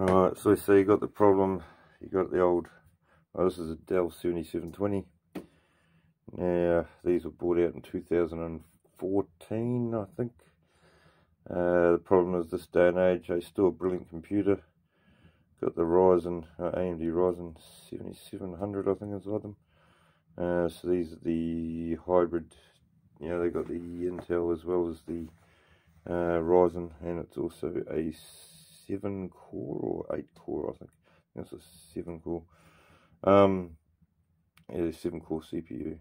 Alright, so you got the problem, you got the old, oh, this is a Dell 7720. Now, these were bought out in 2014, I think. The problem is this day and age, they still a brilliant computer. Got the Ryzen, AMD Ryzen 7700, I think inside them. So these are the hybrid, you know, they got the Intel as well as the Ryzen, and it's also a 7 core or 8 core, I think. It's a 7 core. Yeah, 7 core CPU.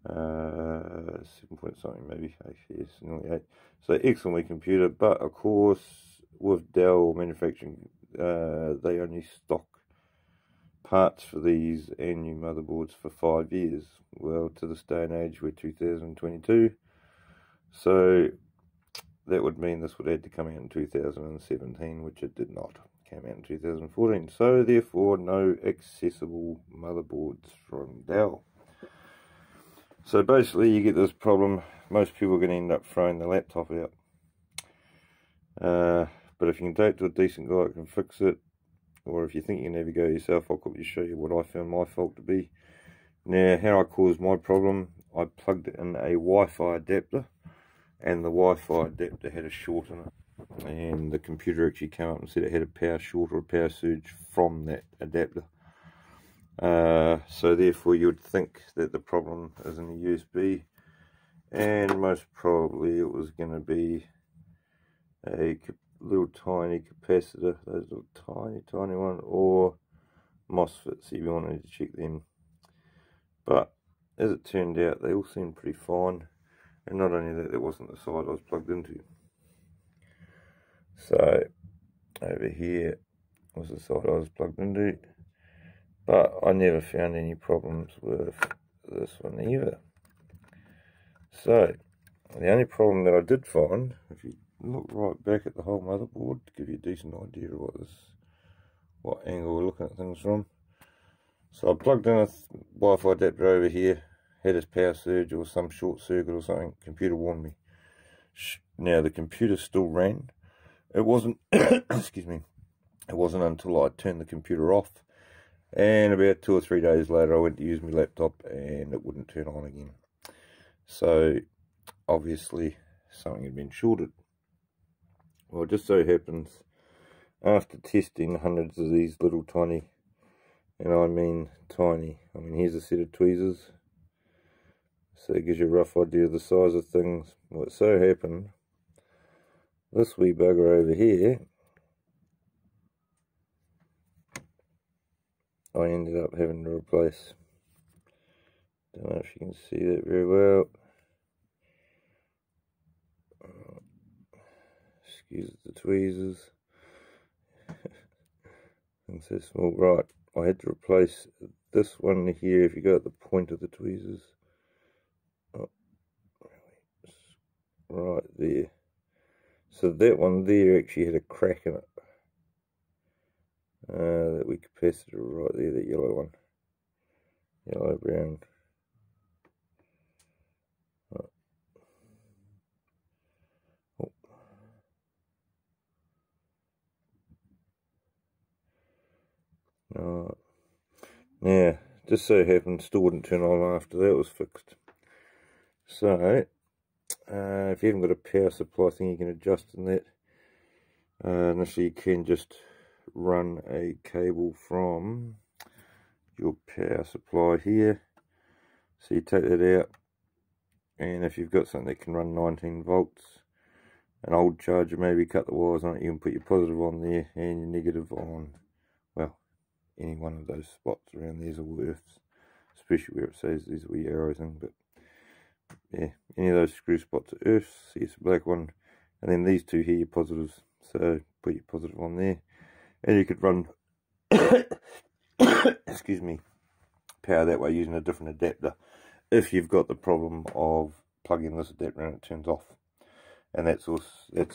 7 point something maybe, actually, yes, nearly 8. So excellent computer, but of course with Dell manufacturing, they only stock parts for these and new motherboards for 5 years. Well, to this day and age, we're 2022, so that would mean this would have to come out in 2017, which it did not. It came out in 2014, so therefore no accessible motherboards from Dell. So basically you get this problem, most people are going to end up throwing the laptop out. But if you can take it to a decent guy that can fix it, or if you think you can have a go yourself, I'll quickly show you what I found my fault to be. Now, how I caused my problem, I plugged in a Wi-Fi adapter, and the Wi-Fi adapter had a short in it. And the computer actually came up and said it had a power short or a power surge from that adapter. So therefore you would think that the problem is in the USB, and most probably it was going to be a little tiny capacitor, those little tiny one, or MOSFETs if you wanted to check them. But as it turned out, they all seemed pretty fine, and not only that, wasn't the side I was plugged into. So over here was the side I was plugged into, but I never found any problems with this one either. So the only problem that I did find, if you look right back at the whole motherboard to give you a decent idea of what angle we're looking at things from. So I plugged in a Wi-Fi adapter over here, had a power surge or some short circuit or something. Computer warned me. Now the computer still ran. It wasn't excuse me, it wasn't until I turned the computer off, and about 2 or 3 days later I went to use my laptop and it wouldn't turn on again. So obviously something had been shorted. Well, it just so happens, after testing hundreds of these little tiny, and I mean tiny, here's a set of tweezers, so it gives you a rough idea of the size of things. Well, it so happened, this wee bugger over here, I ended up having to replace. Don't know if you can see that very well. Excuse the tweezers. And so small. Right, I had to replace this one here. If you go at the point of the tweezers, right there. So that one there actually had a crack in it. That wee capacitor right there, that yellow one, yellow brown. Now, just so happened, still wouldn't turn on after that was fixed. So, if you haven't got a power supply thing, you can adjust in that. Initially, you can just run a cable from your power supply here. So you take that out, and if you've got something that can run 19 volts, an old charger, maybe cut the wires on it, you can put your positive on there and your negative on, well, any one of those spots around there's all earths, especially where it says there's a wee arrow thing. But yeah, any of those screw spots are earths. So it's a black one, and then these two here, your positives. So put your positive on there, and you could run excuse me, power that way using a different adapter if you've got the problem of plugging this adapter and it turns off. And that's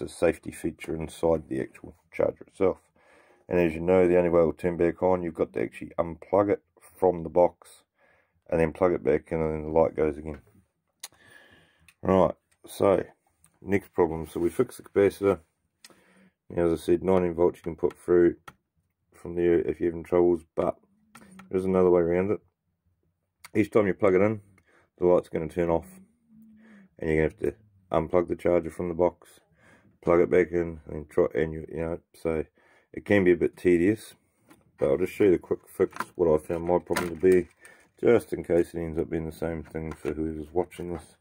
a safety feature inside the actual charger itself. And as you know, the only way it will turn back on, you've got to actually unplug it from the box and then plug it back in, and then the light goes again. Right, so next problem. So we fixed the capacitor. Now, as I said, 19 volts you can put through from there if you're having troubles, but there's another way around it. Each time you plug it in, the light's going to turn off, and you're going to have to unplug the charger from the box, plug it back in, and try. And you know, so it can be a bit tedious. But I'll just show you the quick fix, what I found my problem to be, just in case it ends up being the same thing for whoever's watching this.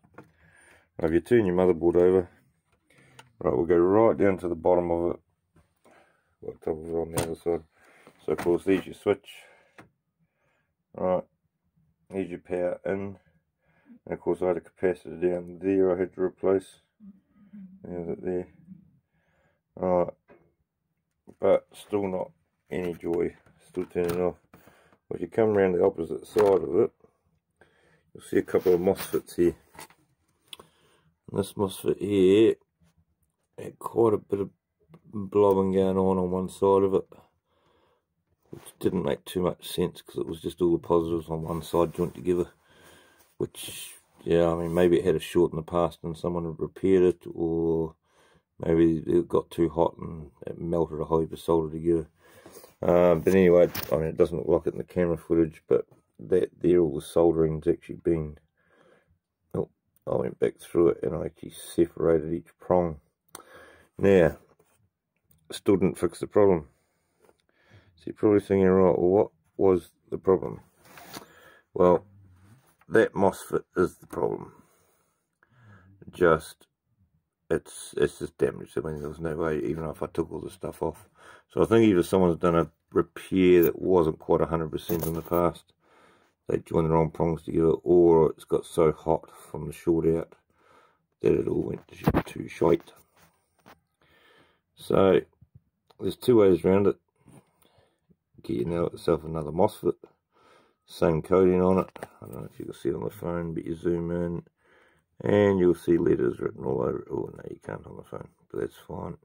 Now, if you turn your motherboard over, right, we'll go right down to the bottom of it. What top is on the other side? So of course, there's your switch. Right, here's your power in. And of course I had a capacitor down there I had to replace. There's it there. Right, but still not any joy, still turning off. Well, if you come around the opposite side of it, you'll see a couple of MOSFETs here. And this MOSFET here had quite a bit of blobbing going on one side of it, which didn't make too much sense because it was just all the positives on one side joined together, which, yeah, I mean, maybe it had a short in the past and someone had repaired it, or maybe it got too hot and it melted a whole heap of solder together. But anyway, I mean, it doesn't look like it in the camera footage, but that there, all the soldering's actually been, oh, I went back through it and I actually separated each prong. Now, still didn't fix the problem. So you're probably thinking, right, well, what was the problem? Well, that MOSFET is the problem. Just, it's just damaged. I mean, there was no way, even if I took all the stuff off. So I think either someone's done a repair that wasn't quite 100% in the past, they joined the wrong prongs together, or it's got so hot from the short out that it all went to shite. So there's two ways around it. Get yourself another MOSFET, same coating on it. I don't know if you can see it on the phone, but you zoom in and you'll see letters written all over it. Oh no, you can't on the phone, but that's fine.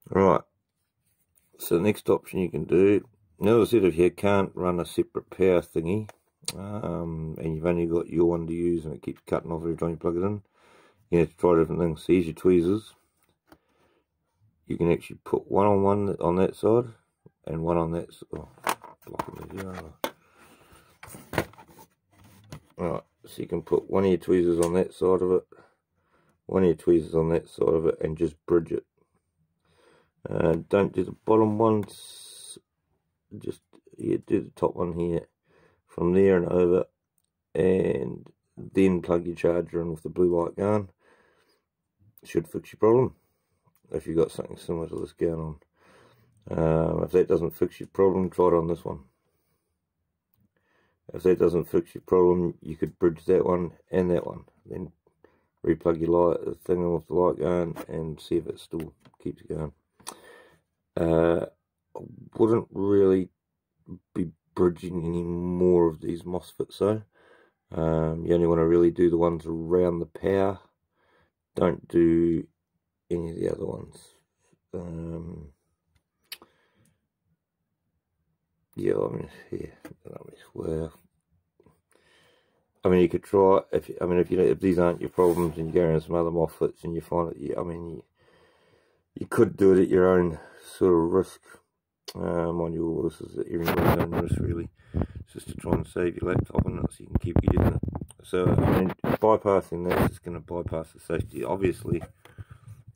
Right, so the next option you can do, now as I said, if you can't run a separate power thingy, and you've only got your one to use and it keeps cutting off every time you plug it in, you have to try different things. So here's your tweezers. You can actually put one on that side and one on that side. Oh, blocking the here. Alright, so you can put one of your tweezers on that side of it, one of your tweezers on that side of it, and just bridge it. Don't do the bottom ones, just do the top one here, from there and over, and then plug your charger in with the blue light going. Should fix your problem if you've got something similar to this going on. If that doesn't fix your problem, try it on this one. If that doesn't fix your problem, you could bridge that one and that one, then replug your light thing in with the light going and see if it still keeps going. I wouldn't really be bridging any more of these MOSFETs though. You only want to really do the ones around the power. Don't do any of the other ones. Yeah, I mean, well, I mean, you could try if these aren't your problems and you go around some other MOSFETs and you find it, yeah, I mean, you could do it at your own sort of risk. Mind you, all this is at your own risk, really. It's just to try and save your laptop and it so you can keep using it. So, I mean, bypassing that is going to bypass the safety. Obviously,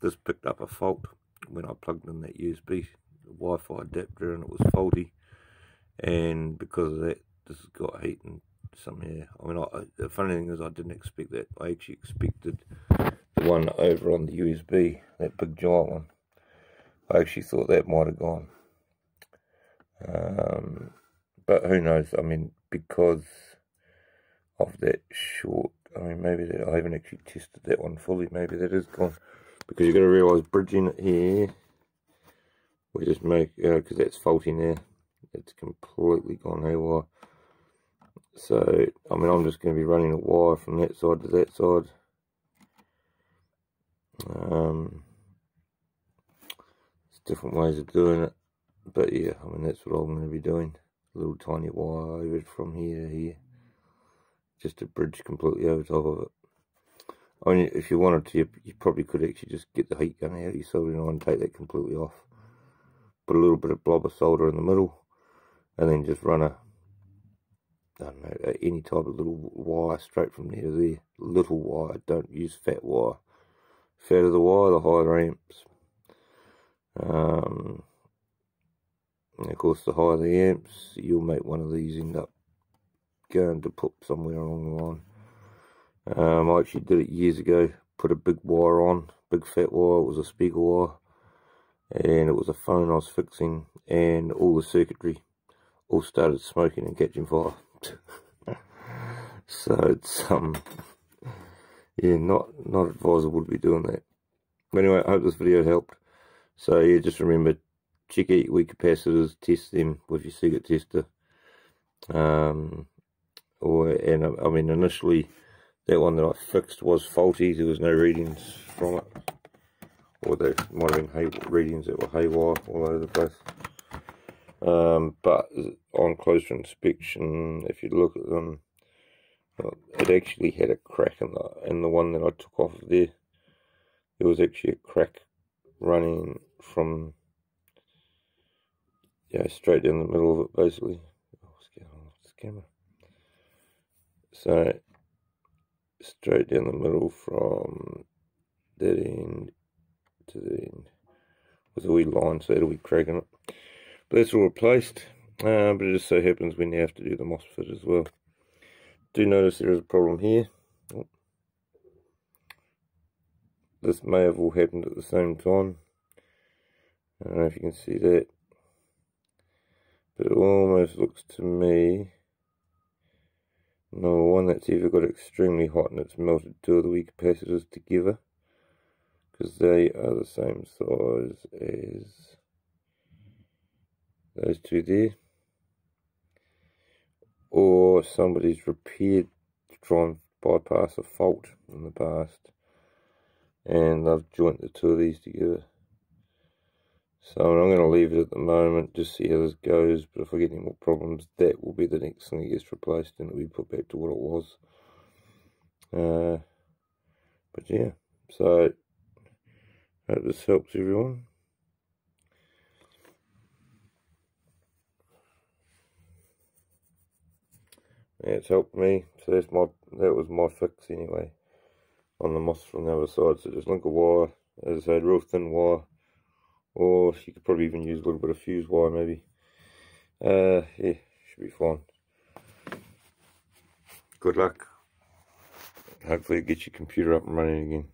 this picked up a fault when I plugged in that USB Wi-Fi adapter and it was faulty. And because of that, this has got heat and somehow. I mean, the funny thing is, I didn't expect that. I actually expected the one over on the USB, that big giant one. I actually thought that might have gone. But who knows? I mean, because of that short, I mean, maybe that, I haven't actually tested that one fully. Maybe that is gone. Because you've got to realise, bridging it here, we just make, because that's faulty now. It's completely gone haywire. So, I mean, I'm just going to be running a wire from that side to that side. There's different ways of doing it. But yeah, I mean, that's what I'm going to be doing. A little tiny wire over from here to here. Just to bridge completely over top of it. I mean, if you wanted to, you probably could actually just get the heat gun out of your soldering iron and take that completely off. Put a little bit of blob of solder in the middle, and then just run I don't know, any type of little wire straight from there to there. Little wire, don't use fat wire. Fatter the wire, the higher the amps. And of course, the higher the amps, you'll make one of these end up going to put somewhere along the line. I actually did it years ago. Put a big wire on, big fat wire. It was a speaker wire, and it was a phone I was fixing, and all the circuitry all started smoking and catching fire. So it's yeah, not advisable to be doing that. Anyway, I hope this video helped. So yeah, just remember, check out your weak capacitors, test them with your circuit tester. I mean, initially that one that I fixed was faulty. There was no readings from it, or there might have been readings that were haywire all over the place. But on closer inspection, if you look at them, it actually had a crack in the one that I took off of there. There was actually a crack running from, yeah, straight down the middle of it, basically. Oh, what's going on with this camera? So straight down the middle from that end to the end with a wee line, so it'll be cracking it. But that's all replaced. But it just so happens we now have to do the MOSFET as well. Do notice there is a problem here. Oh. This may have all happened at the same time. I don't know if you can see that, but it almost looks to me, number one, that's either got extremely hot and it's melted two of the weak capacitors together, because they are the same size as those two there, or somebody's repaired to try and bypass a fault in the past, and they've joined the two of these together. So I'm going to leave it at the moment, just see how this goes, but if I get any more problems, that will be the next thing that gets replaced and it'll be put back to what it was. But yeah, so hope this helps everyone. Yeah, it's helped me. So that was my fix anyway on the MOS from the other side. So just link a wire, as I said, real thin wire, or you could probably even use a little bit of fuse wire maybe. Yeah, should be fine. Good luck. Hopefully it gets your computer up and running again.